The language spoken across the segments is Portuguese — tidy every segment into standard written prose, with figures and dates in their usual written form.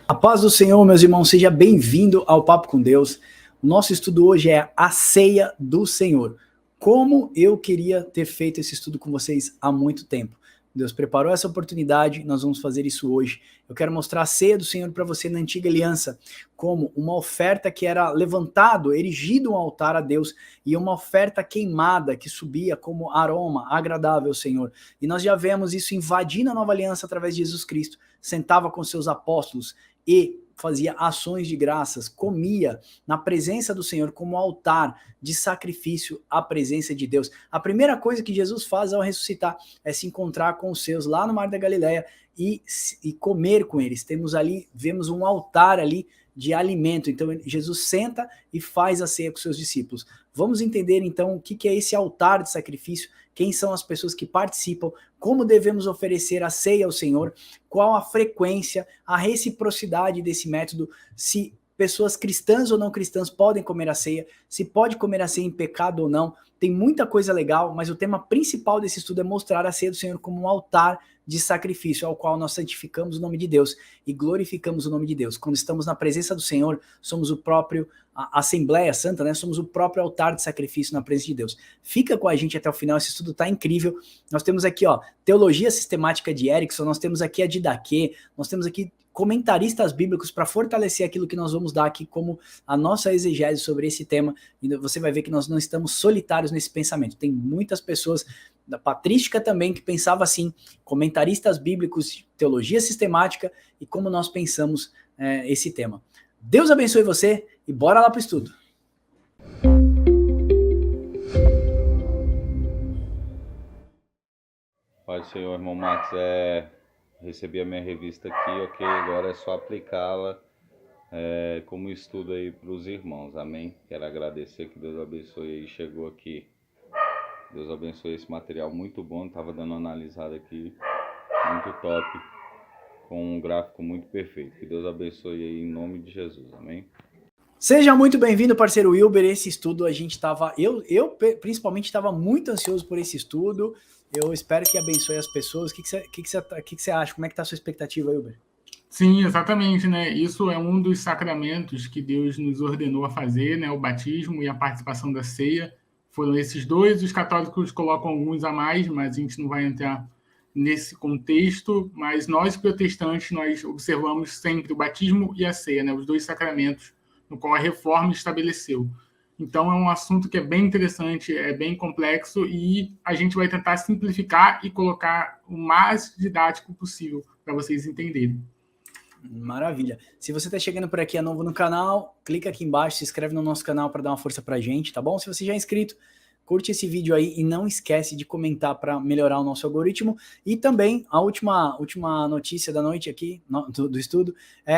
A paz do Senhor, meus irmãos, seja bem-vindo ao Papo com Deus. O nosso estudo hoje é a ceia do Senhor. Como eu queria ter feito esse estudo com vocês há muito tempo. Deus preparou essa oportunidade, nós vamos fazer isso hoje. Eu quero mostrar a ceia do Senhor para você na antiga aliança, como uma oferta que era levantado, erigido um altar a Deus, e uma oferta queimada que subia como aroma agradável ao Senhor. E nós já vemos isso invadindo a nova aliança através de Jesus Cristo. Sentava com seus apóstolos e fazia ações de graças, comia na presença do Senhor como altar de sacrifício à presença de Deus. A primeira coisa que Jesus faz ao ressuscitar é se encontrar com os seus lá no Mar da Galileia e comer com eles. Vemos um altar ali de alimento. Então Jesus senta e faz a ceia com seus discípulos. Vamos entender então o que é esse altar de sacrifício, quem são as pessoas que participam, como devemos oferecer a ceia ao Senhor, qual a frequência, a reciprocidade desse método, se pessoas cristãs ou não cristãs podem comer a ceia, se pode comer a ceia em pecado ou não. Tem muita coisa legal, mas o tema principal desse estudo é mostrar a ceia do Senhor como um altar de sacrifício, ao qual nós santificamos o nome de Deus e glorificamos o nome de Deus. Quando estamos na presença do Senhor, somos o próprio, a Assembleia Santa, né? Somos o próprio altar de sacrifício na presença de Deus. Fica com a gente até o final, esse estudo está incrível. Nós temos aqui, Teologia Sistemática de Erickson, nós temos aqui a Didaquê, nós temos aqui comentaristas bíblicos para fortalecer aquilo que nós vamos dar aqui como a nossa exegese sobre esse tema, e você vai ver que nós não estamos solitários nesse pensamento. Tem muitas pessoas da patrística também que pensavam assim, comentaristas bíblicos, teologia sistemática e como nós pensamos esse tema. Deus abençoe você e bora lá para o estudo. Pai do Senhor, irmão Marcos, recebi a minha revista aqui, ok? Agora é só aplicá-la como estudo aí para os irmãos, amém? Quero agradecer, que Deus abençoe aí, chegou aqui. Deus abençoe esse material muito bom, estava dando uma analisada aqui, muito top, com um gráfico muito perfeito. Que Deus abençoe aí em nome de Jesus, amém? Seja muito bem-vindo, parceiro Wilber. Esse estudo a gente estava, eu principalmente estava muito ansioso por esse estudo. Eu espero que abençoe as pessoas. O que você acha? Como é que está a sua expectativa, Wilber? Sim, exatamente, né? Isso é um dos sacramentos que Deus nos ordenou a fazer, né? O batismo e a participação da ceia. Foram esses dois, os católicos colocam alguns a mais, mas a gente não vai entrar nesse contexto. Mas nós, protestantes, nós observamos sempre o batismo e a ceia, né? Os dois sacramentos no qual a reforma estabeleceu. Então, é um assunto que é bem interessante, é bem complexo, e a gente vai tentar simplificar e colocar o mais didático possível para vocês entenderem. Maravilha. Se você está chegando por aqui, é novo no canal, clica aqui embaixo, se inscreve no nosso canal para dar uma força para a gente, tá bom? Se você já é inscrito, curte esse vídeo aí e não esquece de comentar para melhorar o nosso algoritmo. E também, a última notícia da noite aqui, do estudo,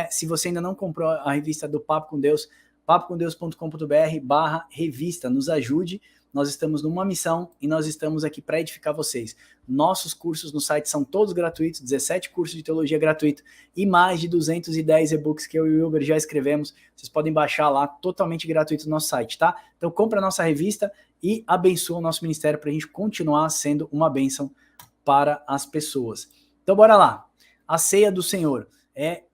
se você ainda não comprou a revista do Papo com Deus, papocomdeus.com.br/revista, nos ajude. Nós estamos numa missão e nós estamos aqui para edificar vocês. Nossos cursos no site são todos gratuitos, 17 cursos de teologia gratuito e mais de 210 e-books que eu e o Wilber já escrevemos. Vocês podem baixar lá totalmente gratuito no nosso site, tá? Então compra a nossa revista e abençoa o nosso ministério para a gente continuar sendo uma bênção para as pessoas. Então bora lá. A ceia do Senhor.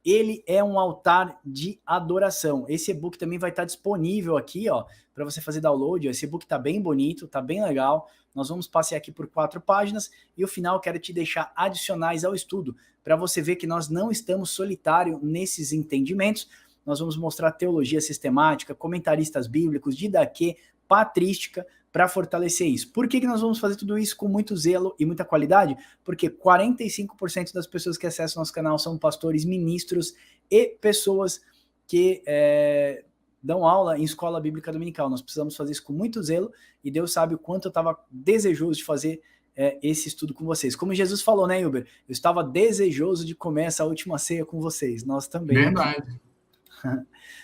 Ele é um altar de adoração. Esse e-book também vai estar disponível aqui, para você fazer download. Esse e-book está bem bonito, está bem legal. Nós vamos passear aqui por 4 páginas e no final quero te deixar adicionais ao estudo, para você ver que nós não estamos solitários nesses entendimentos. Nós vamos mostrar teologia sistemática, comentaristas bíblicos, didaquê, patrística, para fortalecer isso. Por que nós vamos fazer tudo isso com muito zelo e muita qualidade? Porque 45% das pessoas que acessam nosso canal são pastores, ministros e pessoas que dão aula em escola bíblica dominical. Nós precisamos fazer isso com muito zelo e Deus sabe o quanto eu estava desejoso de fazer esse estudo com vocês. Como Jesus falou, né, Wilber? Eu estava desejoso de comer essa última ceia com vocês. Nós também. Verdade.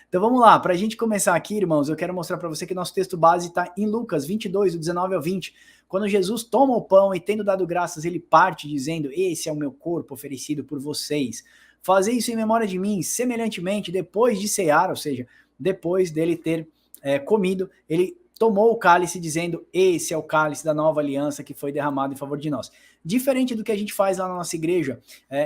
Então vamos lá, para a gente começar aqui, irmãos, eu quero mostrar para você que nosso texto base está em Lucas 22, do 19 ao 20, quando Jesus toma o pão e, tendo dado graças, ele parte dizendo: esse é o meu corpo oferecido por vocês, fazei isso em memória de mim. Semelhantemente, depois de cear, ou seja, depois dele ter comido, ele tomou o cálice dizendo, esse é o cálice da nova aliança que foi derramado em favor de nós. Diferente do que a gente faz lá na nossa igreja,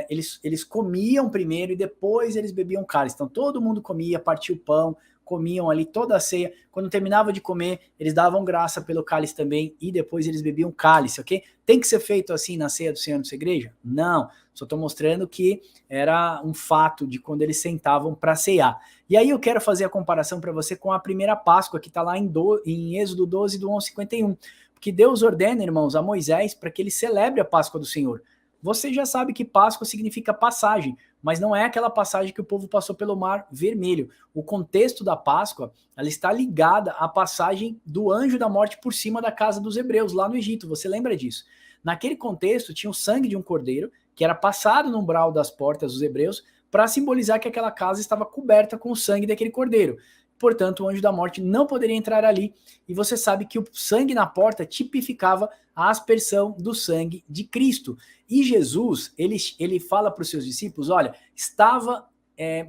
eles comiam primeiro e depois eles bebiam cálice. Então todo mundo comia, partia o pão, comiam ali toda a ceia. Quando terminava de comer, eles davam graça pelo cálice também e depois eles bebiam cálice, ok? Tem que ser feito assim na ceia do Senhor na sua igreja? Não, só estou mostrando que era um fato de quando eles sentavam para ceiar. E aí eu quero fazer a comparação para você com a primeira Páscoa, que está lá em Êxodo 12, do 11:51. Porque Deus ordena, irmãos, a Moisés para que ele celebre a Páscoa do Senhor. Você já sabe que Páscoa significa passagem, mas não é aquela passagem que o povo passou pelo Mar Vermelho. O contexto da Páscoa, ela está ligada à passagem do anjo da morte por cima da casa dos hebreus, lá no Egito. Você lembra disso? Naquele contexto, tinha o sangue de um cordeiro, que era passado no umbral das portas dos hebreus, para simbolizar que aquela casa estava coberta com o sangue daquele cordeiro. Portanto, o anjo da morte não poderia entrar ali, e você sabe que o sangue na porta tipificava a aspersão do sangue de Cristo. E Jesus, ele fala para os seus discípulos, olha, estava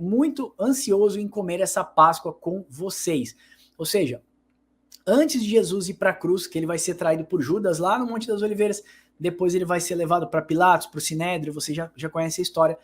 muito ansioso em comer essa Páscoa com vocês. Ou seja, antes de Jesus ir para a cruz, que ele vai ser traído por Judas lá no Monte das Oliveiras, depois ele vai ser levado para Pilatos, para o Sinédrio, você já conhece a história,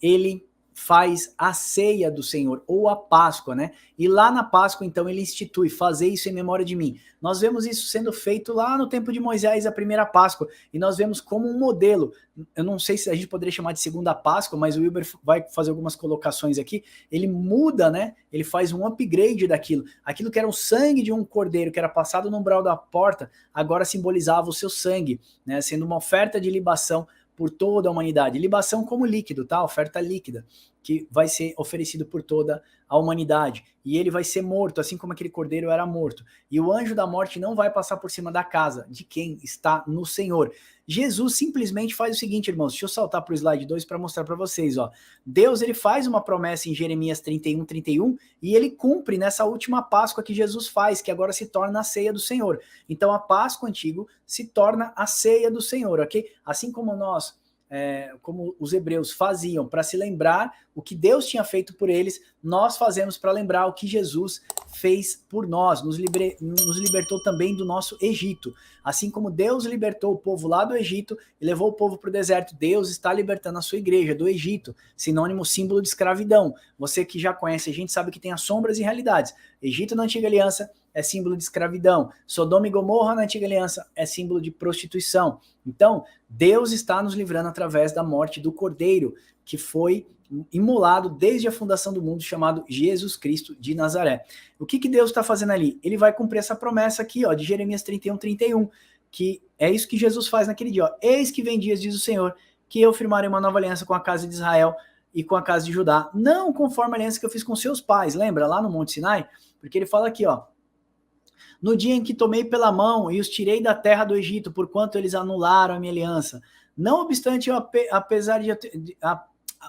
ele faz a ceia do Senhor, ou a Páscoa, né? E lá na Páscoa, então, ele institui, fazer isso em memória de mim. Nós vemos isso sendo feito lá no tempo de Moisés, a primeira Páscoa, e nós vemos como um modelo, eu não sei se a gente poderia chamar de segunda Páscoa, mas o Wilber vai fazer algumas colocações aqui, ele muda, né? Ele faz um upgrade daquilo. Aquilo que era o sangue de um cordeiro, que era passado no umbral da porta, agora simbolizava o seu sangue, né? Sendo uma oferta de libação por toda a humanidade. Libação como líquido, tá? Oferta líquida, que vai ser oferecido por toda a humanidade. E ele vai ser morto, assim como aquele cordeiro era morto. E o anjo da morte não vai passar por cima da casa de quem está no Senhor. Jesus simplesmente faz o seguinte, irmãos, deixa eu saltar para o slide 2 para mostrar para vocês, ó. Deus, ele faz uma promessa em Jeremias 31:31 e ele cumpre nessa última Páscoa que Jesus faz, que agora se torna a ceia do Senhor. Então a Páscoa antiga se torna a ceia do Senhor, ok? Assim como como os hebreus faziam para se lembrar o que Deus tinha feito por eles, nós fazemos para lembrar o que Jesus fez por nós, nos libertou também do nosso Egito. Assim como Deus libertou o povo lá do Egito e levou o povo para o deserto, Deus está libertando a sua igreja do Egito, sinônimo, símbolo de escravidão. Você que já conhece a gente sabe que tem as sombras e realidades. Egito na Antiga Aliança é símbolo de escravidão. Sodoma e Gomorra na Antiga Aliança é símbolo de prostituição. Então, Deus está nos livrando através da morte do Cordeiro, que foi imolado desde a fundação do mundo, chamado Jesus Cristo de Nazaré. O que Deus está fazendo ali? Ele vai cumprir essa promessa aqui, ó, de Jeremias 31:31, que é isso que Jesus faz naquele dia. Ó. Eis que vem dias, diz o Senhor, que eu firmarei uma nova aliança com a casa de Israel e com a casa de Judá, não conforme a aliança que eu fiz com seus pais. Lembra, lá no Monte Sinai? Porque ele fala aqui, ó, no dia em que tomei pela mão e os tirei da terra do Egito, porquanto eles anularam a minha aliança. Não obstante,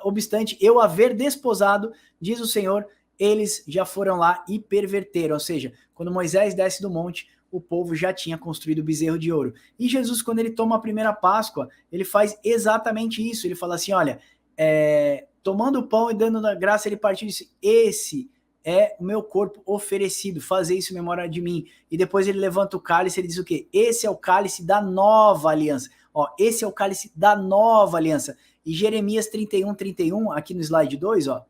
obstante eu haver desposado, diz o Senhor, eles já foram lá e perverteram. Ou seja, quando Moisés desce do monte, o povo já tinha construído o bezerro de ouro. E Jesus, quando ele toma a primeira Páscoa, ele faz exatamente isso. Ele fala assim, olha, tomando o pão e dando a graça, ele partiu e disse, esse é o meu corpo oferecido, fazer isso em memória de mim. E depois ele levanta o cálice, ele diz o quê? Esse é o cálice da nova aliança. Ó, esse é o cálice da nova aliança. E Jeremias 31:31, aqui no slide 2, ó,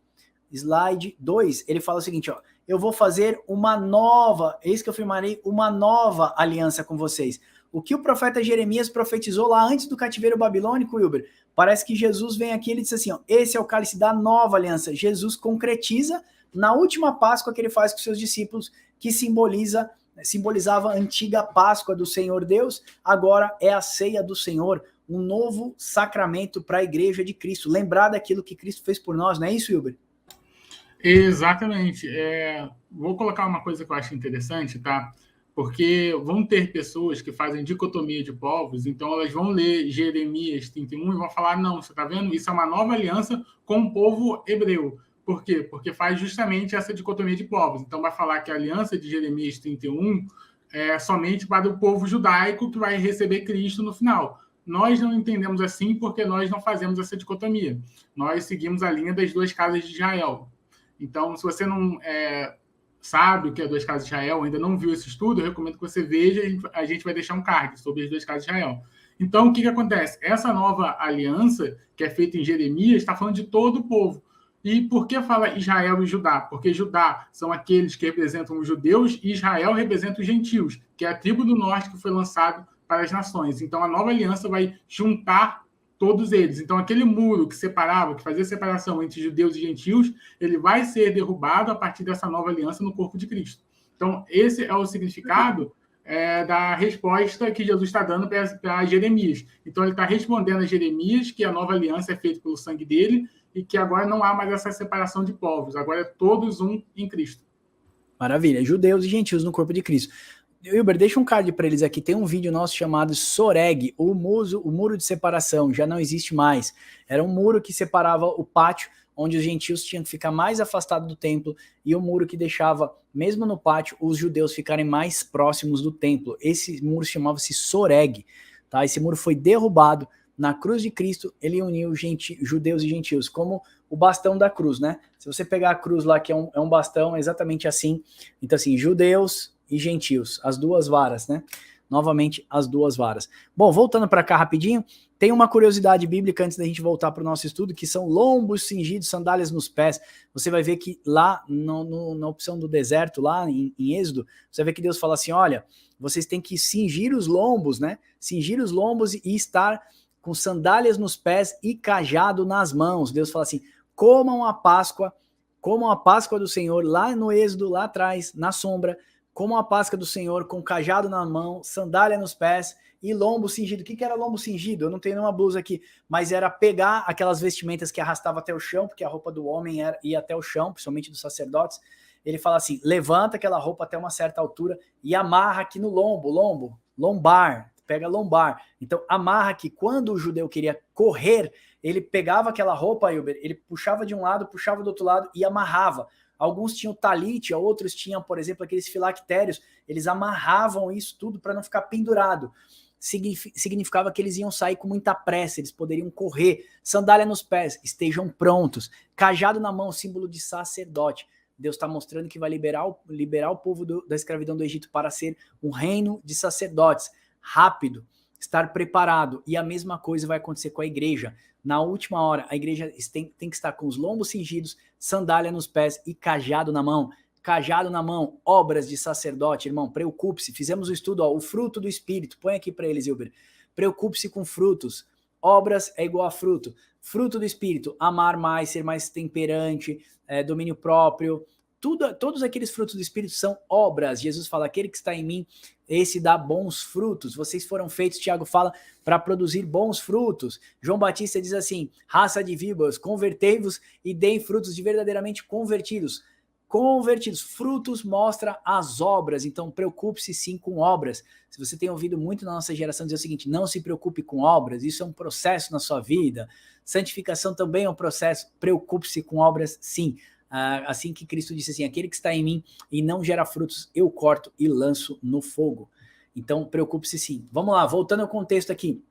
slide 2, ele fala o seguinte, ó, eu vou fazer uma nova, eis que eu firmarei uma nova aliança com vocês. O que o profeta Jeremias profetizou lá antes do cativeiro babilônico, Wilber, parece que Jesus vem aqui e ele diz assim, ó, esse é o cálice da nova aliança. Jesus concretiza na última Páscoa que ele faz com seus discípulos, que simbolizava a antiga Páscoa do Senhor Deus, agora é a ceia do Senhor, um novo sacramento para a igreja de Cristo. Lembrar daquilo que Cristo fez por nós, não é isso, Wilber? Exatamente. Vou colocar uma coisa que eu acho interessante, tá? Porque vão ter pessoas que fazem dicotomia de povos, então elas vão ler Jeremias 31 e vão falar, não, você tá vendo? Isso é uma nova aliança com o povo hebreu. Por quê? Porque faz justamente essa dicotomia de povos. Então vai falar que a aliança de Jeremias 31 é somente para o povo judaico que vai receber Cristo no final. Nós não entendemos assim porque nós não fazemos essa dicotomia. Nós seguimos a linha das duas casas de Israel. Então, se você não sabe o que é 2 casas de Israel, ainda não viu esse estudo, eu recomendo que você veja, a gente vai deixar um card sobre as 2 casas de Israel. Então, o que acontece? Essa nova aliança, que é feita em Jeremias, está falando de todo o povo. E por que fala Israel e Judá? Porque Judá são aqueles que representam os judeus e Israel representa os gentios, que é a tribo do norte que foi lançado para as nações. Então, a nova aliança vai juntar todos eles. Então, aquele muro que separava, que fazia separação entre judeus e gentios, ele vai ser derrubado a partir dessa nova aliança no corpo de Cristo. Então, esse é o significado da resposta que Jesus está dando para Jeremias. Então, ele está respondendo a Jeremias que a nova aliança é feita pelo sangue dele e que agora não há mais essa separação de povos. Agora é todos um em Cristo. Maravilha. Judeus e gentios no corpo de Cristo. Wilber, deixa um card para eles aqui. Tem um vídeo nosso chamado Soreg, o muro de separação. Já não existe mais. Era um muro que separava o pátio, onde os gentios tinham que ficar mais afastados do templo, e o muro que deixava, mesmo no pátio, os judeus ficarem mais próximos do templo. Esse muro chamava-se Soreg. Tá? Esse muro foi derrubado. Na cruz de Cristo, ele uniu judeus e gentios, como o bastão da cruz, né? Se você pegar a cruz lá, que é um bastão, é exatamente assim. Então, assim, judeus e gentios, as 2 varas, né? Novamente, as 2 varas. Bom, voltando para cá rapidinho, tem uma curiosidade bíblica antes da gente voltar para o nosso estudo, que são lombos cingidos, sandálias nos pés. Você vai ver que lá na opção do deserto, lá em Êxodo, você vai ver que Deus fala assim, olha, vocês têm que cingir os lombos, né? Cingir os lombos e estar com sandálias nos pés e cajado nas mãos. Deus fala assim, comam a Páscoa do Senhor, lá no Êxodo, lá atrás, na sombra, comam a Páscoa do Senhor com cajado na mão, sandália nos pés e lombo cingido. O que era lombo cingido? Eu não tenho nenhuma blusa aqui, mas era pegar aquelas vestimentas que arrastava até o chão, porque a roupa do homem ia até o chão, principalmente dos sacerdotes. Ele fala assim, levanta aquela roupa até uma certa altura e amarra aqui no lombar, pega lombar. Então, amarra que quando o judeu queria correr, ele pegava aquela roupa, ele puxava de um lado, puxava do outro lado e amarrava. Alguns tinham talite, outros tinham, por exemplo, aqueles filactérios, eles amarravam isso tudo para não ficar pendurado. Significava que eles iam sair com muita pressa, eles poderiam correr. Sandália nos pés, estejam prontos. Cajado na mão, símbolo de sacerdote. Deus está mostrando que vai liberar o povo da escravidão do Egito para ser um reino de sacerdotes. Rápido, estar preparado. E a mesma coisa vai acontecer com a igreja. Na última hora, a igreja tem que estar com os lombos cingidos, sandália nos pés e cajado na mão. Cajado na mão, obras de sacerdote, irmão, preocupe-se. Fizemos o estudo, o fruto do Espírito. Põe aqui para eles, Wilber. Preocupe-se com frutos. Obras é igual a fruto. Fruto do Espírito, amar mais, ser mais temperante, domínio próprio. Todos aqueles frutos do Espírito são obras. Jesus fala, aquele que está em mim, esse dá bons frutos. Vocês foram feitos, Tiago fala, para produzir bons frutos. João Batista diz assim, raça de víboras, convertei-vos e deem frutos de verdadeiramente convertidos. Frutos mostra as obras, então preocupe-se sim com obras. Se você tem ouvido muito na nossa geração dizer o seguinte, não se preocupe com obras, isso é um processo na sua vida. Santificação também é um processo, preocupe-se com obras sim. Assim que Cristo disse assim, aquele que está em mim e não gera frutos, eu corto e lanço no fogo. Então, preocupe-se sim. Vamos lá, voltando ao contexto aqui.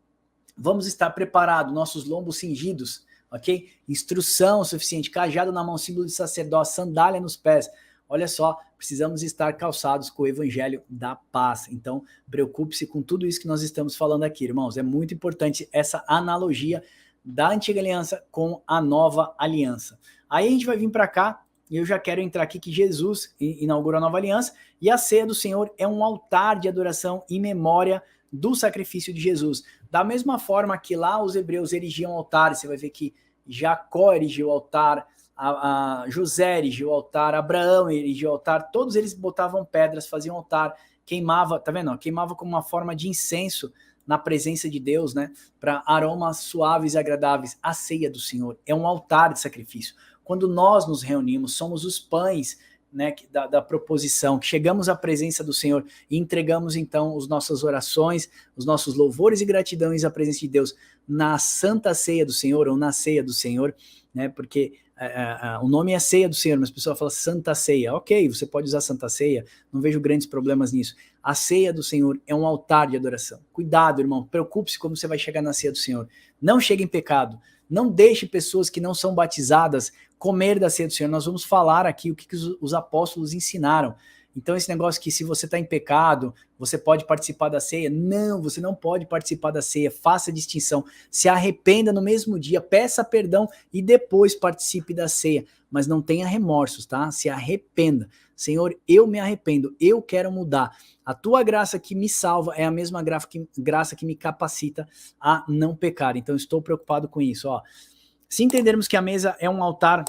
Vamos estar preparados, nossos lombos cingidos, ok? Instrução suficiente, cajado na mão, símbolo de sacerdócio, sandália nos pés. Olha só, precisamos estar calçados com o evangelho da paz. Então, preocupe-se com tudo isso que nós estamos falando aqui, irmãos. É muito importante essa analogia da antiga aliança com a nova aliança. Aí a gente vai vir para cá, e eu já quero entrar aqui que Jesus inaugurou a nova aliança, e a ceia do Senhor é um altar de adoração em memória do sacrifício de Jesus. Da mesma forma que lá os hebreus erigiam altares, você vai ver que Jacó erigiu o altar, José erigiu o altar, Abraão erigiu o altar, todos eles botavam pedras, faziam altar, queimava, tá vendo? Queimava como uma forma de incenso na presença de Deus, né? Para aromas suaves e agradáveis. A ceia do Senhor é um altar de sacrifício. Quando nós nos reunimos, somos os pães, né, da proposição, que chegamos à presença do Senhor e entregamos então as nossas orações, os nossos louvores e gratidões à presença de Deus na Santa Ceia do Senhor ou na Ceia do Senhor, né? Porque o nome é Ceia do Senhor, mas a pessoa fala Santa Ceia. Ok, você pode usar Santa Ceia, não vejo grandes problemas nisso. A Ceia do Senhor é um altar de adoração. Cuidado, irmão, preocupe-se como você vai chegar na Ceia do Senhor. Não chegue em pecado. Não deixe pessoas que não são batizadas comer da ceia do Senhor. Nós vamos falar aqui o que os apóstolos ensinaram. Então esse negócio que se você está em pecado, você pode participar da ceia. Não, você não pode participar da ceia. Faça a distinção. Se arrependa no mesmo dia, peça perdão e depois participe da ceia. Mas não tenha remorsos, tá? Se arrependa. Senhor, eu me arrependo, eu quero mudar. A tua graça que me salva é a mesma graça que me capacita a não pecar. Então estou preocupado com isso. Ó. Se entendermos que a mesa é um altar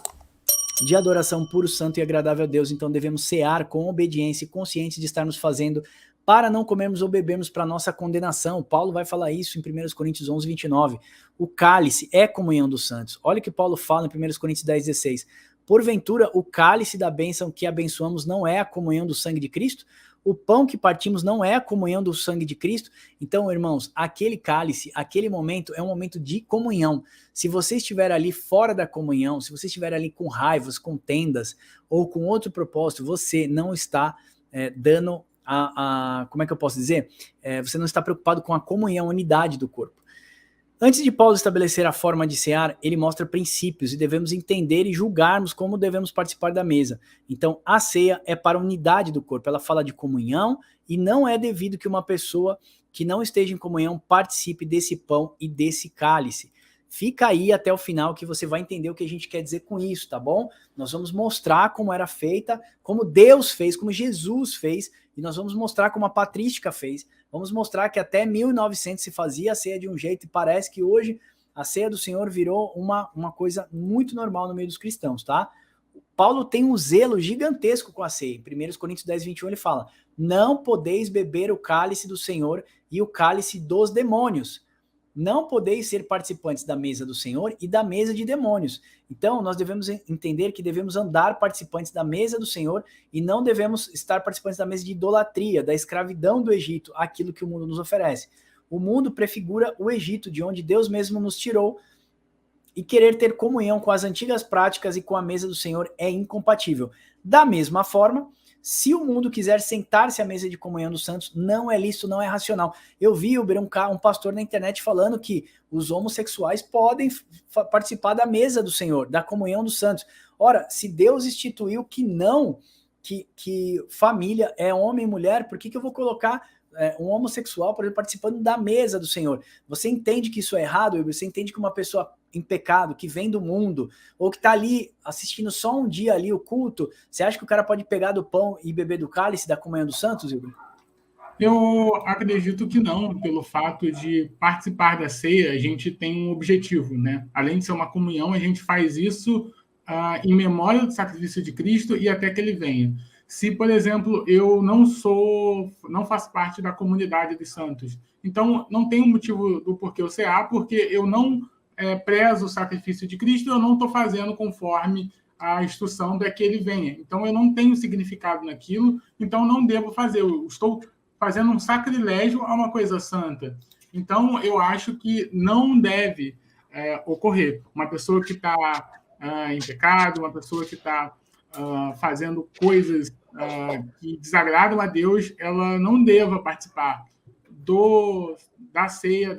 de adoração puro, santo e agradável a Deus, então devemos cear com obediência e conscientes de estarmos fazendo para não comermos ou bebermos para nossa condenação. Paulo vai falar isso em 1 Coríntios 11, 29. O cálice é comunhão dos santos. Olha o que Paulo fala em 1 Coríntios 10, 16. Porventura, o cálice da bênção que abençoamos não é a comunhão do sangue de Cristo? O pão que partimos não é a comunhão do sangue de Cristo? Então, irmãos, aquele cálice, aquele momento é um momento de comunhão. Se você estiver ali fora da comunhão, se você estiver ali com raivas, contendas ou com outro propósito, você não está dando como é que eu posso dizer? Você não está preocupado com a comunhão, a unidade do corpo. Antes de Paulo estabelecer a forma de cear, ele mostra princípios e devemos entender e julgarmos como devemos participar da mesa. Então, a ceia é para a unidade do corpo. Ela fala de comunhão e não é devido que uma pessoa que não esteja em comunhão participe desse pão e desse cálice. Fica aí até o final que você vai entender o que a gente quer dizer com isso, tá bom? Nós vamos mostrar como era feita, como Deus fez, como Jesus fez, e nós vamos mostrar como a patrística fez. Vamos mostrar que até 1900 se fazia a ceia de um jeito e parece que hoje a ceia do Senhor virou uma coisa muito normal no meio dos cristãos, tá? Paulo tem um zelo gigantesco com a ceia. Em 1 Coríntios 10, 21 ele fala: não podeis beber o cálice do Senhor e o cálice dos demônios. Não podeis ser participantes da mesa do Senhor e da mesa de demônios. Então, nós devemos entender que devemos andar participantes da mesa do Senhor e não devemos estar participantes da mesa de idolatria, da escravidão do Egito, aquilo que o mundo nos oferece. O mundo prefigura o Egito, de onde Deus mesmo nos tirou, e querer ter comunhão com as antigas práticas e com a mesa do Senhor é incompatível. Da mesma forma, se o mundo quiser sentar-se à mesa de comunhão dos santos, não é lícito, não é racional. Eu vi um pastor na internet falando que os homossexuais podem participar da mesa do Senhor, da comunhão dos santos. Ora, se Deus instituiu que não, que família é homem e mulher, por que eu vou colocar um homossexual, por exemplo, participando da mesa do Senhor? Você entende que isso é errado? Você entende que uma pessoa em pecado, que vem do mundo, ou que está ali assistindo só um dia ali o culto, você acha que o cara pode pegar do pão e beber do cálice da comunhão dos santos, Igor? Eu acredito que não, pelo fato de participar da ceia, a gente tem um objetivo, né? Além de ser uma comunhão, a gente faz isso em memória do sacrifício de Cristo e até que ele venha. Se, por exemplo, eu não faço parte da comunidade dos santos, então não tem um motivo do porquê eu cear, porque eu não prezo o sacrifício de Cristo, eu não estou fazendo conforme a instrução para que ele venha. Então, eu não tenho significado naquilo, então não devo fazer. Eu estou fazendo um sacrilégio a uma coisa santa. Então, eu acho que não deve ocorrer. Uma pessoa que está em pecado, uma pessoa que está fazendo coisas que desagradam a Deus, ela não deva participar da ceia,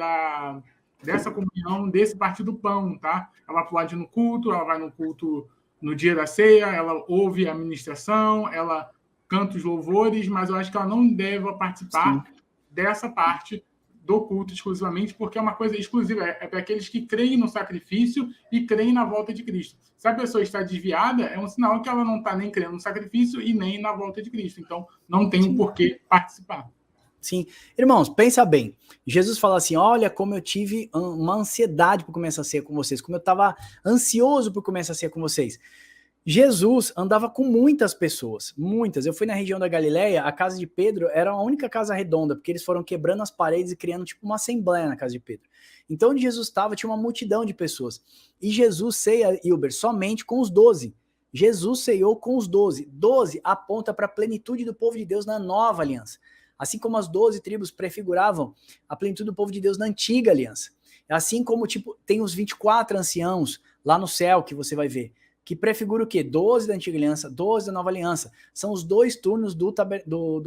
dessa comunhão, desse partir do pão, tá? Ela pode ir no culto, ela vai no culto no dia da ceia, ela ouve a ministração, ela canta os louvores, mas eu acho que ela não deve participar dessa parte do culto exclusivamente, porque é uma coisa exclusiva, é para aqueles que creem no sacrifício e creem na volta de Cristo. Se a pessoa está desviada, é um sinal que ela não está nem crendo no sacrifício e nem na volta de Cristo. Então, não tem por que participar. Sim. Irmãos, pensa bem. Jesus fala assim, olha como eu tive uma ansiedade por começar a ceia com vocês, como eu estava ansioso por começar a ceia com vocês. Jesus andava com muitas pessoas, muitas. Eu fui na região da Galileia, a casa de Pedro era a única casa redonda, porque eles foram quebrando as paredes e criando tipo uma assembleia na casa de Pedro. Então onde Jesus estava tinha uma multidão de pessoas. E Jesus ceia, Hilber, somente com os 12. Jesus ceiou com os 12. 12 aponta para a plenitude do povo de Deus na nova aliança. Assim como as 12 tribos prefiguravam a plenitude do povo de Deus na antiga aliança. Assim como tem os 24 anciãos lá no céu que você vai ver, que prefigura o quê? 12 da antiga aliança, 12 da nova aliança. São os 2 turnos do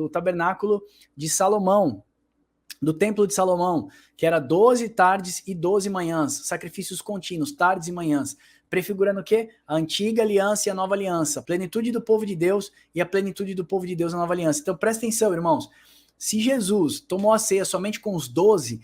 tabernáculo de Salomão. do Templo de Salomão, que era 12 tardes e 12 manhãs, sacrifícios contínuos, tardes e manhãs, prefigurando o quê? A antiga aliança e a nova aliança, a plenitude do povo de Deus e a plenitude do povo de Deus na nova aliança. Então presta atenção, irmãos, se Jesus tomou a ceia somente com os 12,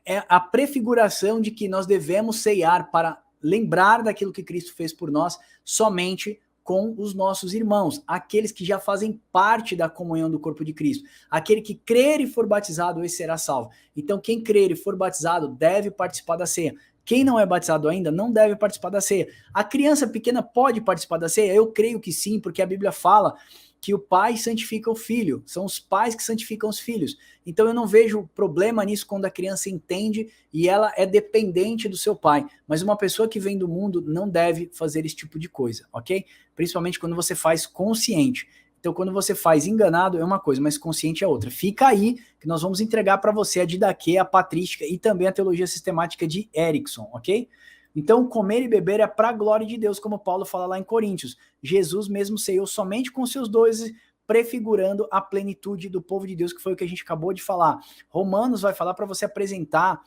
é a prefiguração de que nós devemos ceiar para lembrar daquilo que Cristo fez por nós somente com os nossos irmãos, aqueles que já fazem parte da comunhão do corpo de Cristo. Aquele que crer e for batizado, esse será salvo. Então, quem crer e for batizado deve participar da ceia. Quem não é batizado ainda não deve participar da ceia. A criança pequena pode participar da ceia? Eu creio que sim, porque a Bíblia fala que o pai santifica o filho, são os pais que santificam os filhos. Então eu não vejo problema nisso quando a criança entende e ela é dependente do seu pai. Mas uma pessoa que vem do mundo não deve fazer esse tipo de coisa, ok? Principalmente quando você faz consciente. Então quando você faz enganado é uma coisa, mas consciente é outra. Fica aí que nós vamos entregar para você a didaquê, a patrística e também a teologia sistemática de Erickson, ok? Então, comer e beber é para a glória de Deus, como Paulo fala lá em Coríntios. Jesus mesmo ceiou somente com seus 12, prefigurando a plenitude do povo de Deus, que foi o que a gente acabou de falar. Romanos vai falar para você apresentar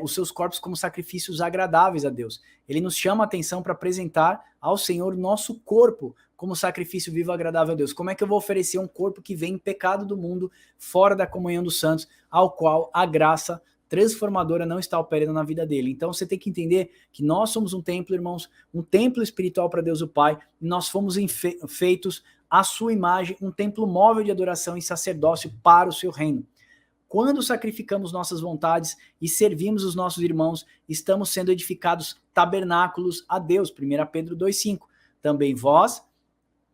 os seus corpos como sacrifícios agradáveis a Deus. Ele nos chama a atenção para apresentar ao Senhor nosso corpo como sacrifício vivo agradável a Deus. Como é que eu vou oferecer um corpo que vem em pecado do mundo, fora da comunhão dos santos, ao qual a graça transformadora não está operando na vida dele? Então você tem que entender que nós somos um templo, irmãos, um templo espiritual para Deus o Pai, e nós fomos feitos à sua imagem, um templo móvel de adoração e sacerdócio para o seu reino. Quando sacrificamos nossas vontades e servimos os nossos irmãos, estamos sendo edificados tabernáculos a Deus, 1 Pedro 2,5. Também vós,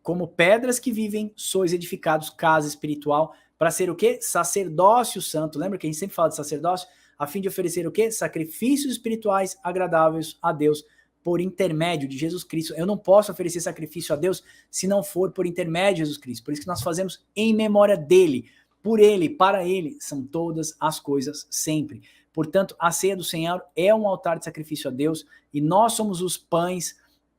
como pedras que vivem, sois edificados casa espiritual, para ser o quê? Sacerdócio santo. Lembra que a gente sempre fala de sacerdócio? A fim de oferecer o quê? Sacrifícios espirituais agradáveis a Deus por intermédio de Jesus Cristo. Eu não posso oferecer sacrifício a Deus se não for por intermédio de Jesus Cristo. Por isso que nós fazemos em memória dele, por ele, para ele, são todas as coisas sempre. Portanto, a ceia do Senhor é um altar de sacrifício a Deus e nós somos os pães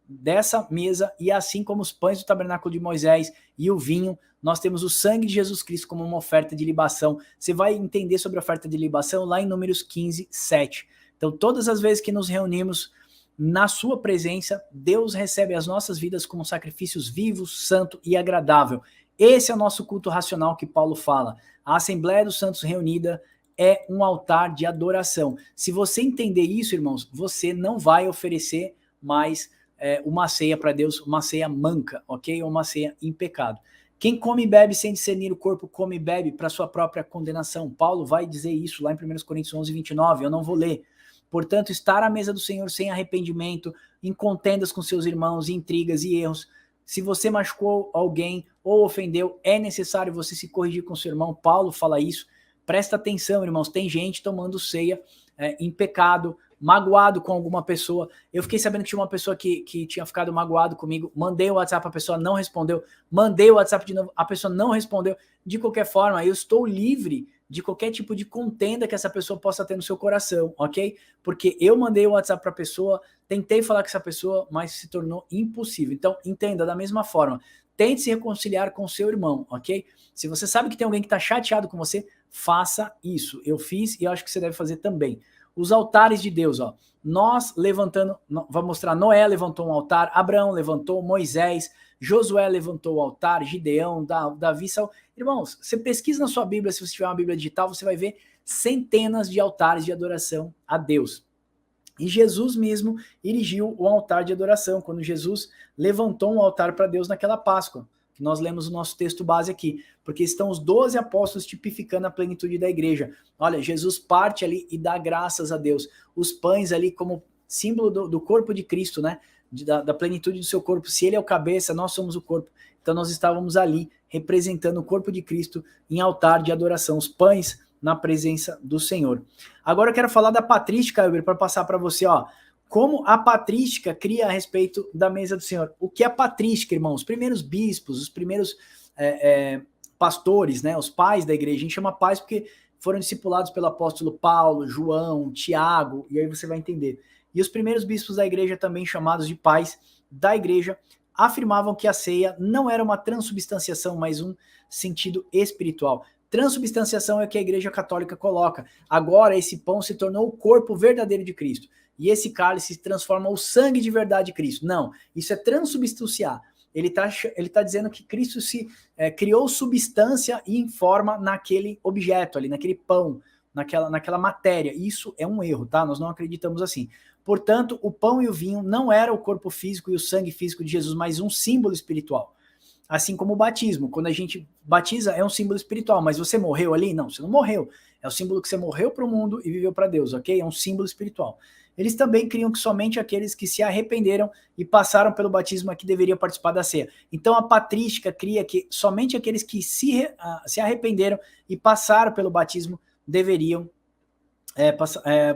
dessa mesa, e assim como os pães do tabernáculo de Moisés e o vinho, nós temos o sangue de Jesus Cristo como uma oferta de libação. Você vai entender sobre a oferta de libação lá em Números 15, 7. Então, todas as vezes que nos reunimos na sua presença, Deus recebe as nossas vidas como sacrifícios vivos, santo e agradável. Esse é o nosso culto racional que Paulo fala. A Assembleia dos Santos reunida é um altar de adoração. Se você entender isso, irmãos, você não vai oferecer mais uma ceia para Deus, uma ceia manca, ok? Ou uma ceia em pecado. Quem come e bebe sem discernir o corpo, come e bebe para sua própria condenação. Paulo vai dizer isso lá em 1 Coríntios 11, 29, eu não vou ler. Portanto, estar à mesa do Senhor sem arrependimento, em contendas com seus irmãos, intrigas e erros. Se você machucou alguém ou ofendeu, é necessário você se corrigir com seu irmão. Paulo fala isso. Presta atenção, irmãos, tem gente tomando ceia em pecado, magoado com alguma pessoa. Eu fiquei sabendo que tinha uma pessoa que tinha ficado magoado comigo, mandei o WhatsApp, a pessoa não respondeu, mandei o WhatsApp de novo, a pessoa não respondeu. De qualquer forma, eu estou livre de qualquer tipo de contenda que essa pessoa possa ter no seu coração, ok? Porque eu mandei o WhatsApp para a pessoa, tentei falar com essa pessoa, mas se tornou impossível. Então, entenda, da mesma forma, tente se reconciliar com o seu irmão, ok? Se você sabe que tem alguém que está chateado com você, faça isso. Eu fiz e eu acho que você deve fazer também. Os altares de Deus, ó. Nós levantando, vamos mostrar, Noé levantou um altar, Abraão levantou, Moisés, Josué levantou o altar, Gideão, Davi, Saul. Irmãos, você pesquisa na sua Bíblia, se você tiver uma Bíblia digital, você vai ver centenas de altares de adoração a Deus. E Jesus mesmo erigiu o altar de adoração, quando Jesus levantou um altar para Deus naquela Páscoa. Nós lemos o nosso texto base aqui, porque estão os 12 apóstolos tipificando a plenitude da igreja. Olha, Jesus parte ali e dá graças a Deus. Os pães ali como símbolo do corpo de Cristo, né? Da plenitude do seu corpo. Se ele é o cabeça, nós somos o corpo. Então nós estávamos ali representando o corpo de Cristo em altar de adoração, os pães na presença do Senhor. Agora eu quero falar da patrística, Elber, para passar para você, ó. Como a patrística cria a respeito da mesa do Senhor. O que é patrística, irmãos? Os primeiros bispos, os primeiros pastores, né? Os pais da igreja. A gente chama pais porque foram discipulados pelo apóstolo Paulo, João, Tiago, e aí você vai entender. E os primeiros bispos da igreja, também chamados de pais da igreja, afirmavam que a ceia não era uma transubstanciação, mas um sentido espiritual. Transubstanciação é o que a Igreja Católica coloca. Agora esse pão se tornou o corpo verdadeiro de Cristo. E esse cálice se transforma o sangue de verdade de Cristo. Não, isso é transubstanciar. Ele tá dizendo que Cristo criou substância e forma naquele objeto ali, naquele pão, naquela matéria. Isso é um erro, tá? Nós não acreditamos assim. Portanto, o pão e o vinho não era o corpo físico e o sangue físico de Jesus, mas um símbolo espiritual. Assim como o batismo. Quando a gente batiza, é um símbolo espiritual. Mas você morreu ali? Não, você não morreu. É o símbolo que você morreu para o mundo e viveu para Deus, ok? É um símbolo espiritual. Eles também criam que somente aqueles que se arrependeram e passaram pelo batismo aqui deveriam participar da ceia. Então a patrística cria que somente aqueles que se arrependeram e passaram pelo batismo deveriam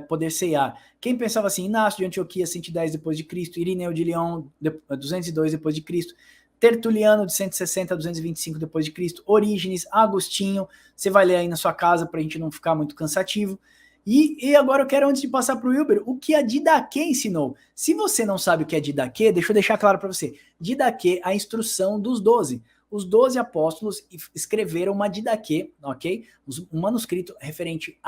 poder ceiar. Quem pensava assim? Inácio de Antioquia, 110 depois de Cristo, Irineu de Lyon, 202 depois de Cristo, Tertuliano, de 160 a 225 depois de Cristo, Orígenes, Agostinho, você vai ler aí na sua casa para a gente não ficar muito cansativo. E agora eu quero, antes de passar para o Wilber, o que a Didaquê ensinou. Se você não sabe o que é Didaquê, deixa eu deixar claro para você. Didaquê, a instrução dos 12. Os 12 apóstolos escreveram uma Didaquê, ok? Um manuscrito referente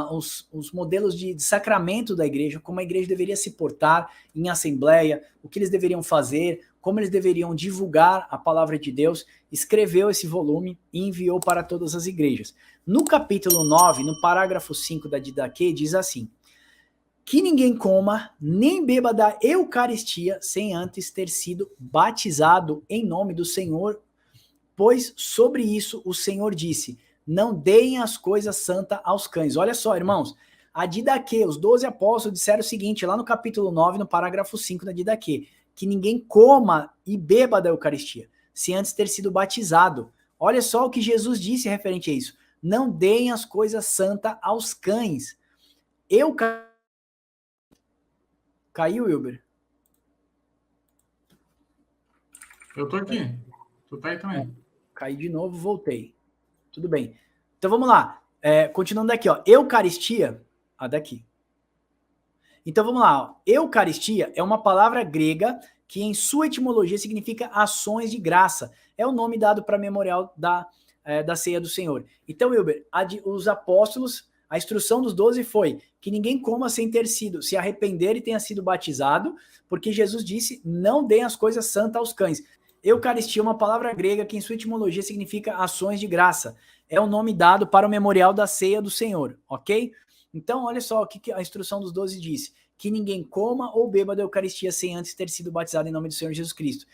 os modelos de sacramento da igreja, como a igreja deveria se portar em assembleia, o que eles deveriam fazer, como eles deveriam divulgar a palavra de Deus, escreveu esse volume e enviou para todas as igrejas. No capítulo 9, no parágrafo 5 da Didaquê, diz assim: que ninguém coma nem beba da Eucaristia sem antes ter sido batizado em nome do Senhor, pois sobre isso o Senhor disse: não deem as coisas santas aos cães. Olha só, irmãos, a Didaquê, os 12 apóstolos disseram o seguinte, lá no capítulo 9, no parágrafo 5 da Didaquê, que ninguém coma e beba da Eucaristia, se antes ter sido batizado. Olha só o que Jesus disse referente a isso. Não deem as coisas santas aos cães. Caiu, Wilber? Eu tô aqui. Tu tá aí também. Caí de novo, voltei. Tudo bem. Então vamos lá. Continuando daqui, ó. Eucaristia. Daqui. Então vamos lá. Ó. Eucaristia é uma palavra grega que em sua etimologia significa ações de graça. É o nome dado para memorial da ceia do Senhor. Então, Wilber, os apóstolos, a instrução dos 12 foi que ninguém coma sem ter se arrepender e tenha sido batizado, porque Jesus disse, não deem as coisas santas aos cães. Eucaristia é uma palavra grega que em sua etimologia significa ações de graça. É o nome dado para o memorial da ceia do Senhor, ok? Então, olha só o que a instrução dos 12 disse. Que ninguém coma ou beba da Eucaristia sem antes ter sido batizado em nome do Senhor Jesus Cristo.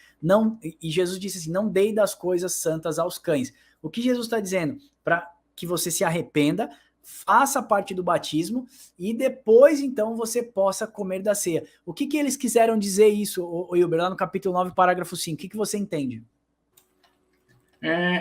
E Jesus disse assim, não dei das coisas santas aos cães. O que Jesus está dizendo? Para que você se arrependa, faça parte do batismo e depois, então, você possa comer da ceia. O que eles quiseram dizer isso, Wilber, lá no capítulo 9, parágrafo 5? O que você entende?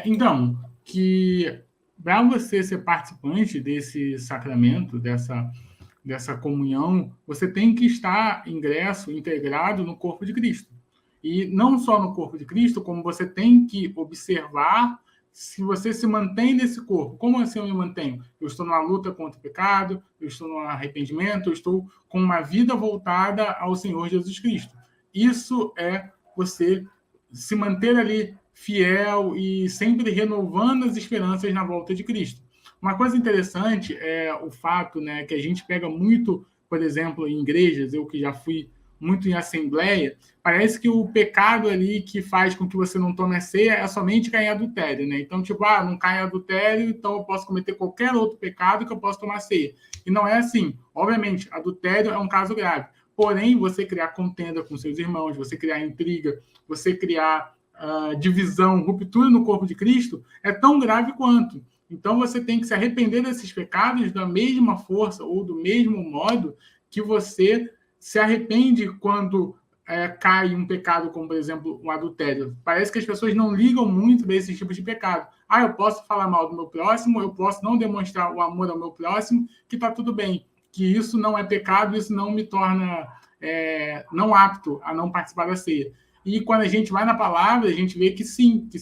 Então, que para você ser participante desse sacramento, dessa comunhão, você tem que estar integrado no corpo de Cristo. E não só no corpo de Cristo, como você tem que observar se você se mantém nesse corpo. Como assim eu me mantenho? Eu estou numa luta contra o pecado, eu estou no arrependimento, eu estou com uma vida voltada ao Senhor Jesus Cristo. Isso é você se manter ali fiel e sempre renovando as esperanças na volta de Cristo. Uma coisa interessante é o fato, né, que a gente pega muito, por exemplo, em igrejas, eu que já fui muito em assembleia, parece que o pecado ali que faz com que você não tome a ceia é somente cair em adultério, né? Então, tipo, não cai em adultério, então eu posso cometer qualquer outro pecado que eu posso tomar ceia. E não é assim. Obviamente, adultério é um caso grave. Porém, você criar contenda com seus irmãos, você criar intriga, você criar divisão, ruptura no corpo de Cristo, é tão grave quanto. Então, você tem que se arrepender desses pecados da mesma força ou do mesmo modo que você se arrepende quando cai um pecado, como, por exemplo, um adultério. Parece que as pessoas não ligam muito para esses tipos de pecado. Eu posso falar mal do meu próximo, eu posso não demonstrar o amor ao meu próximo, que está tudo bem, que isso não é pecado, isso não me torna não apto a não participar da ceia. E quando a gente vai na palavra, a gente vê que sim, que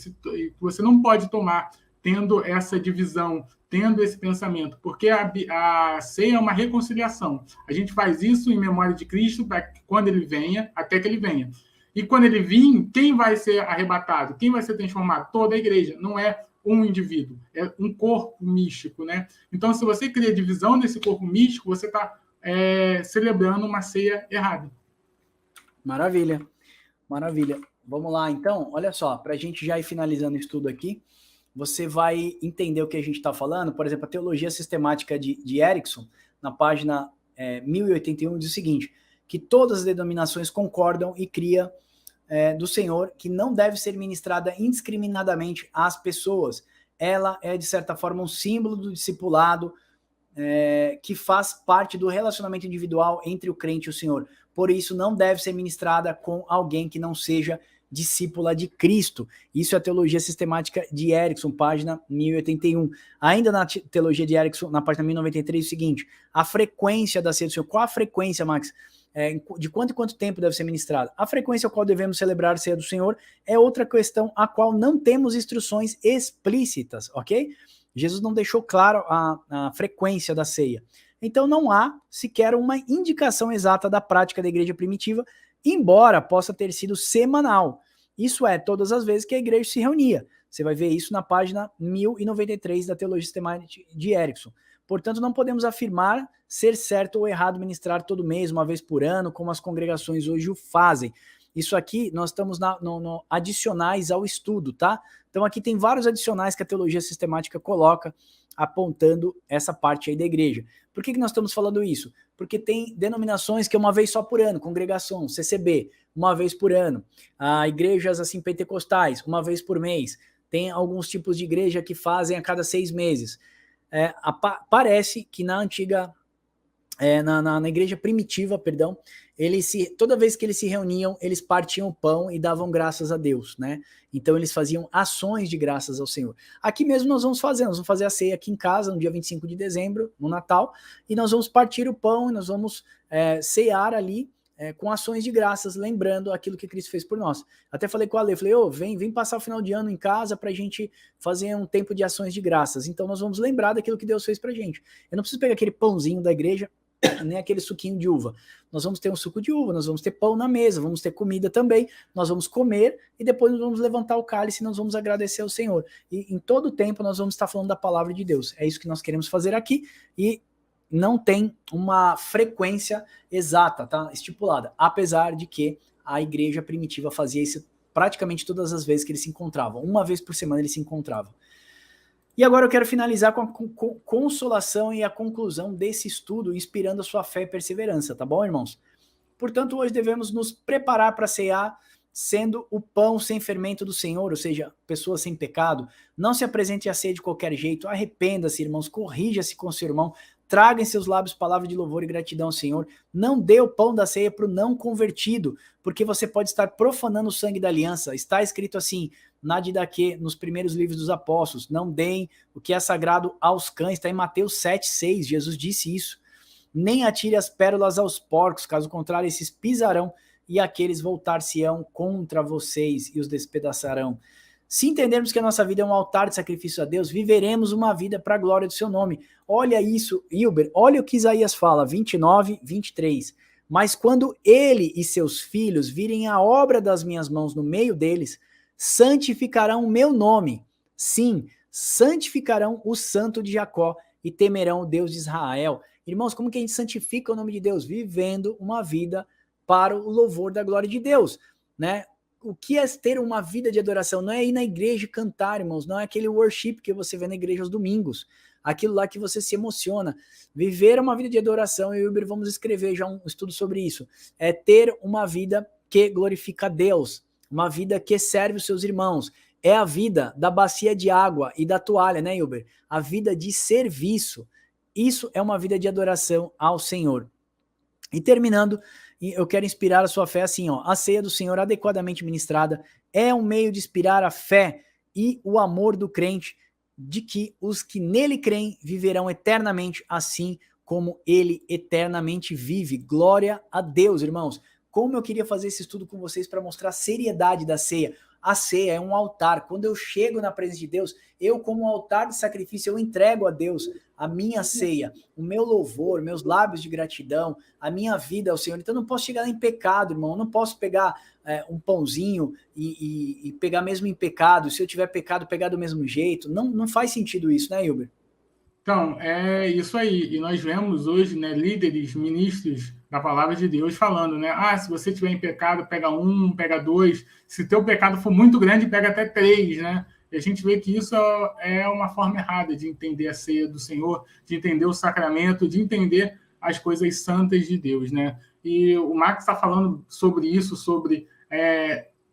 você não pode tomar tendo essa divisão, tendo esse pensamento, porque a ceia é uma reconciliação. A gente faz isso em memória de Cristo para que quando ele venha, até que ele venha. E quando ele vir, quem vai ser arrebatado? Quem vai ser transformado? Toda a igreja. Não é um indivíduo, é um corpo místico, né? Então, se você cria divisão nesse corpo místico, você está celebrando uma ceia errada. Maravilha, maravilha. Vamos lá, então, olha só, para a gente já ir finalizando o estudo aqui, você vai entender o que a gente está falando. Por exemplo, a teologia sistemática de Erickson, na página 1081, diz o seguinte, que todas as denominações concordam e cria do Senhor que não deve ser ministrada indiscriminadamente às pessoas. Ela é, de certa forma, um símbolo do discipulado que faz parte do relacionamento individual entre o crente e o Senhor. Por isso, não deve ser ministrada com alguém que não seja discípula de Cristo. Isso é a teologia sistemática de Erickson, página 1081. Ainda na teologia de Erickson, na página 1093, é o seguinte, a frequência da ceia do Senhor. Qual a frequência, Max? De quanto em quanto tempo deve ser ministrada? A frequência a qual devemos celebrar a ceia do Senhor é outra questão a qual não temos instruções explícitas, ok? Jesus não deixou claro a frequência da ceia. Então não há sequer uma indicação exata da prática da igreja primitiva, embora possa ter sido semanal. Isso é, todas as vezes que a igreja se reunia. Você vai ver isso na página 1093 da Teologia Sistemática de Erickson. Portanto, não podemos afirmar ser certo ou errado ministrar todo mês, uma vez por ano, como as congregações hoje o fazem. Isso aqui, nós estamos no adicionais ao estudo, tá? Então aqui tem vários adicionais que a teologia sistemática coloca, apontando essa parte aí da igreja. Por que nós estamos falando isso? Porque tem denominações que é uma vez só por ano, congregação, CCB, uma vez por ano. Igrejas assim pentecostais, uma vez por mês. Tem alguns tipos de igreja que fazem a cada 6 meses. Parece que na antiga, na igreja primitiva, perdão, toda vez que eles se reuniam, eles partiam o pão e davam graças a Deus, né? Então eles faziam ações de graças ao Senhor. Aqui mesmo nós vamos fazer a ceia aqui em casa, no dia 25 de dezembro, no Natal, e nós vamos partir o pão e nós vamos cear ali com ações de graças, lembrando aquilo que Cristo fez por nós. Até falei com a Ale, falei, vem passar o final de ano em casa pra gente fazer um tempo de ações de graças. Então nós vamos lembrar daquilo que Deus fez pra gente. Eu não preciso pegar aquele pãozinho da igreja, nem aquele suquinho de uva. Nós vamos ter um suco de uva, nós vamos ter pão na mesa, vamos ter comida também, nós vamos comer e depois nós vamos levantar o cálice e nós vamos agradecer ao Senhor. E em todo o tempo nós vamos estar falando da palavra de Deus. É isso que nós queremos fazer aqui e não tem uma frequência exata, tá? Estipulada, apesar de que a igreja primitiva fazia isso praticamente todas as vezes que eles se encontravam. Uma vez por semana eles se encontravam. E agora eu quero finalizar com a consolação e a conclusão desse estudo, inspirando a sua fé e perseverança, tá bom, irmãos? Portanto, hoje devemos nos preparar para cear, sendo o pão sem fermento do Senhor, ou seja, pessoas sem pecado. Não se apresente à ceia de qualquer jeito, arrependa-se, irmãos, corrija-se com seu irmão, traga em seus lábios palavra de louvor e gratidão ao Senhor. Não dê o pão da ceia para o não convertido, porque você pode estar profanando o sangue da aliança. Está escrito assim, na Didaquê, nos primeiros livros dos apóstolos, não deem o que é sagrado aos cães, está em Mateus 7,6, Jesus disse isso. Nem atire as pérolas aos porcos, caso contrário, esses pisarão e aqueles voltar-se-ão contra vocês e os despedaçarão. Se entendermos que a nossa vida é um altar de sacrifício a Deus, viveremos uma vida para a glória do seu nome. Olha isso, Hilber, olha o que Isaías fala, 29, 23. Mas quando ele e seus filhos virem a obra das minhas mãos no meio deles, santificarão o meu nome. Sim, santificarão o Santo de Jacó e temerão o Deus de Israel. Irmãos, como que a gente santifica o nome de Deus? Vivendo uma vida para o louvor da glória de Deus, né? O que é ter uma vida de adoração? Não é ir na igreja e cantar, irmãos, não é aquele worship que você vê na igreja aos domingos, aquilo lá que você se emociona. Viver uma vida de adoração, eu e o Uber vamos escrever já um estudo sobre isso, é ter uma vida que glorifica a Deus, uma vida que serve os seus irmãos, é a vida da bacia de água e da toalha, né, Uber? A vida de serviço, isso é uma vida de adoração ao Senhor. E terminando, eu quero inspirar a sua fé assim, ó, a ceia do Senhor adequadamente ministrada é um meio de inspirar a fé e o amor do crente, de que os que nele creem viverão eternamente, assim como ele eternamente vive. Glória a Deus, irmãos. Como eu queria fazer esse estudo com vocês para mostrar a seriedade da ceia. A ceia é um altar. Quando eu chego na presença de Deus, eu como altar de sacrifício, eu entrego a Deus a minha ceia, o meu louvor, meus lábios de gratidão, a minha vida ao Senhor. Então eu não posso chegar em pecado, irmão. Eu não posso pegar um pãozinho e pegar mesmo em pecado, se eu tiver pecado, pegar do mesmo jeito. Não faz sentido isso, né, Hilber? Então, é isso aí. E nós vemos hoje, né, líderes, ministros da palavra de Deus falando, né? Se você tiver em pecado, pega 1, pega 2. Se teu pecado for muito grande, pega até 3, né? E a gente vê que isso é uma forma errada de entender a ceia do Senhor, de entender o sacramento, de entender as coisas santas de Deus, né? E o Max está falando sobre isso, sobre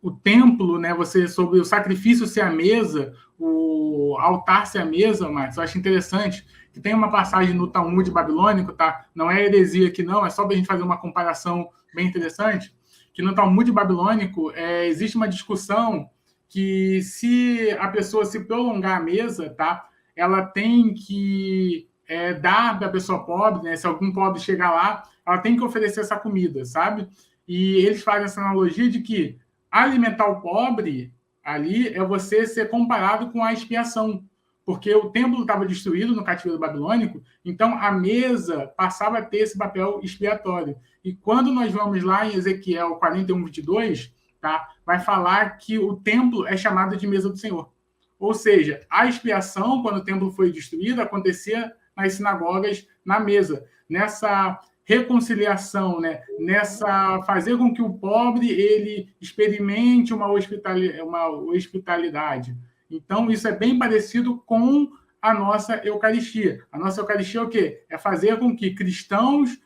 o templo, né? Sobre o sacrifício ser a mesa, o altar ser a mesa, Max. Eu acho interessante que tem uma passagem no Talmud babilônico, tá? Não é heresia aqui, não, é só para a gente fazer uma comparação bem interessante, que no Talmud babilônico existe uma discussão que se a pessoa se prolongar a mesa, tá? Ela tem que dar para a pessoa pobre, né? Se algum pobre chegar lá, ela tem que oferecer essa comida, sabe? E eles fazem essa analogia de que alimentar o pobre ali é você ser comparado com a expiação, porque o templo estava destruído no cativeiro babilônico, então a mesa passava a ter esse papel expiatório. E quando nós vamos lá em Ezequiel 41, 22, tá, vai falar que o templo é chamado de mesa do Senhor. Ou seja, a expiação, quando o templo foi destruído, acontecia nas sinagogas, na mesa, nessa reconciliação, né? Nessa fazer com que o pobre ele experimente uma hospitalidade. Então, isso é bem parecido com a nossa Eucaristia. A nossa Eucaristia é o quê? É fazer com que cristãos,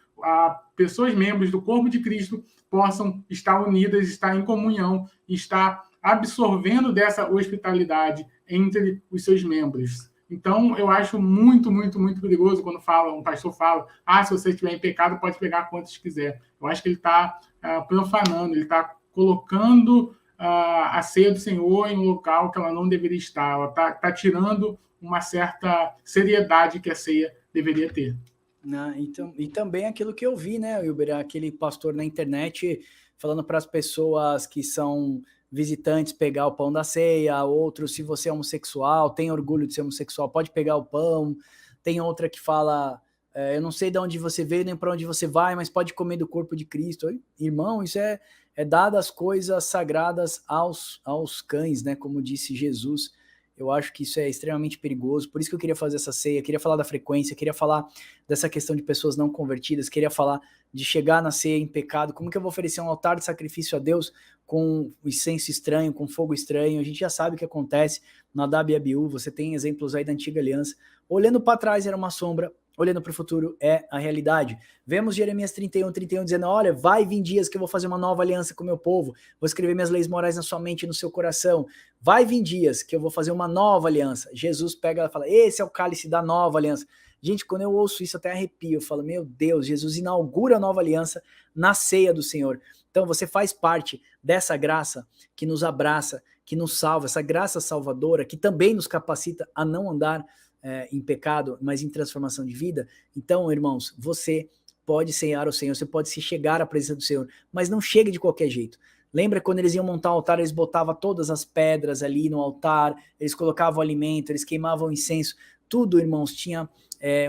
pessoas membros do corpo de Cristo, possam estar unidas, estar em comunhão, estar absorvendo dessa hospitalidade entre os seus membros. Então, eu acho muito, muito, muito perigoso quando um pastor fala, se você estiver em pecado, pode pegar quantos quiser. Eu acho que ele está profanando, ele está colocando a ceia do Senhor em um local que ela não deveria estar. Ela está tirando uma certa seriedade que a ceia deveria ter. Então, e também aquilo que eu vi, né, Wilber, aquele pastor na internet falando para as pessoas que são visitantes pegar o pão da ceia, outros, se você é homossexual, tem orgulho de ser homossexual, pode pegar o pão. Tem outra que fala, eu não sei de onde você veio, nem para onde você vai, mas pode comer do corpo de Cristo. Irmão, isso é dado as coisas sagradas aos cães, né, como disse Jesus. Eu acho que isso é extremamente perigoso, por isso que eu queria fazer essa ceia, queria falar da frequência, queria falar dessa questão de pessoas não convertidas, queria falar de chegar na ceia em pecado, como que eu vou oferecer um altar de sacrifício a Deus com incenso estranho, com fogo estranho. A gente já sabe o que acontece no Nadab e Abiú, você tem exemplos aí da antiga aliança. Olhando para trás era uma sombra, olhando para o futuro é a realidade. Vemos Jeremias 31 dizendo, olha, vai vir dias que eu vou fazer uma nova aliança com o meu povo, vou escrever minhas leis morais na sua mente e no seu coração. Vai vir dias que eu vou fazer uma nova aliança. Jesus pega e fala, esse é o cálice da nova aliança. Gente, quando eu ouço isso até arrepio, eu falo, meu Deus, Jesus inaugura a nova aliança na ceia do Senhor. Então você faz parte dessa graça que nos abraça, que nos salva, essa graça salvadora que também nos capacita a não andar em pecado, mas em transformação de vida. Então, irmãos, você pode cear o Senhor, você pode se chegar à presença do Senhor, mas não chega de qualquer jeito. Lembra quando eles iam montar o altar, eles botavam todas as pedras ali no altar, eles colocavam o alimento, eles queimavam o incenso, tudo, irmãos, tinha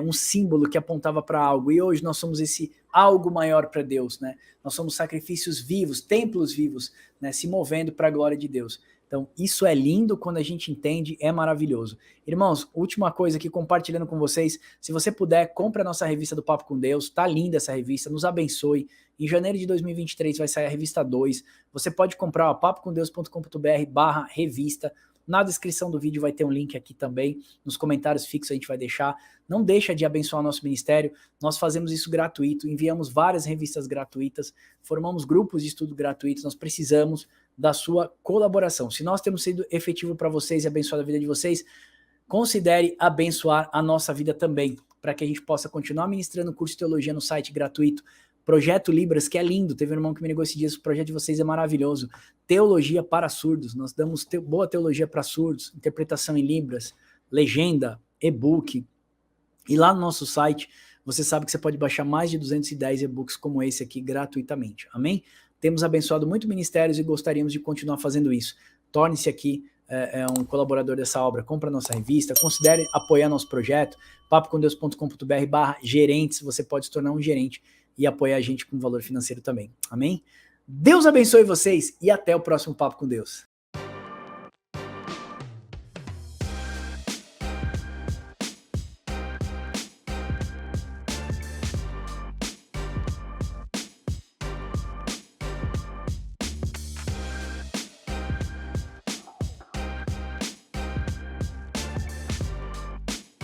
um símbolo que apontava para algo, e hoje nós somos esse algo maior para Deus, né? Nós somos sacrifícios vivos, templos vivos, né? Se movendo para a glória de Deus. Então, isso é lindo quando a gente entende, é maravilhoso. Irmãos, última coisa aqui, compartilhando com vocês, se você puder, compre a nossa revista do Papo com Deus, tá linda essa revista, nos abençoe. Em janeiro de 2023 vai sair a revista 2, você pode comprar papocomdeus.com.br/revista, na descrição do vídeo vai ter um link aqui também, nos comentários fixos a gente vai deixar. Não deixa de abençoar nosso ministério, nós fazemos isso gratuito, enviamos várias revistas gratuitas, formamos grupos de estudo gratuitos, nós precisamos da sua colaboração. Se nós temos sido efetivo para vocês e abençoado a vida de vocês, considere abençoar a nossa vida também, para que a gente possa continuar ministrando curso de teologia no site gratuito, Projeto Libras, que é lindo, teve um irmão que me negou esses dias, o projeto de vocês é maravilhoso, teologia para surdos, nós damos boa teologia para surdos, interpretação em Libras, legenda, e-book, e lá no nosso site, você sabe que você pode baixar mais de 210 e-books como esse aqui gratuitamente, amém? Temos abençoado muito ministérios e gostaríamos de continuar fazendo isso. Torne-se aqui um colaborador dessa obra, compre a nossa revista, considere apoiar nosso projeto, papocomdeus.com.br/gerentes, você pode se tornar um gerente e apoiar a gente com valor financeiro também, amém? Deus abençoe vocês e até o próximo Papo com Deus.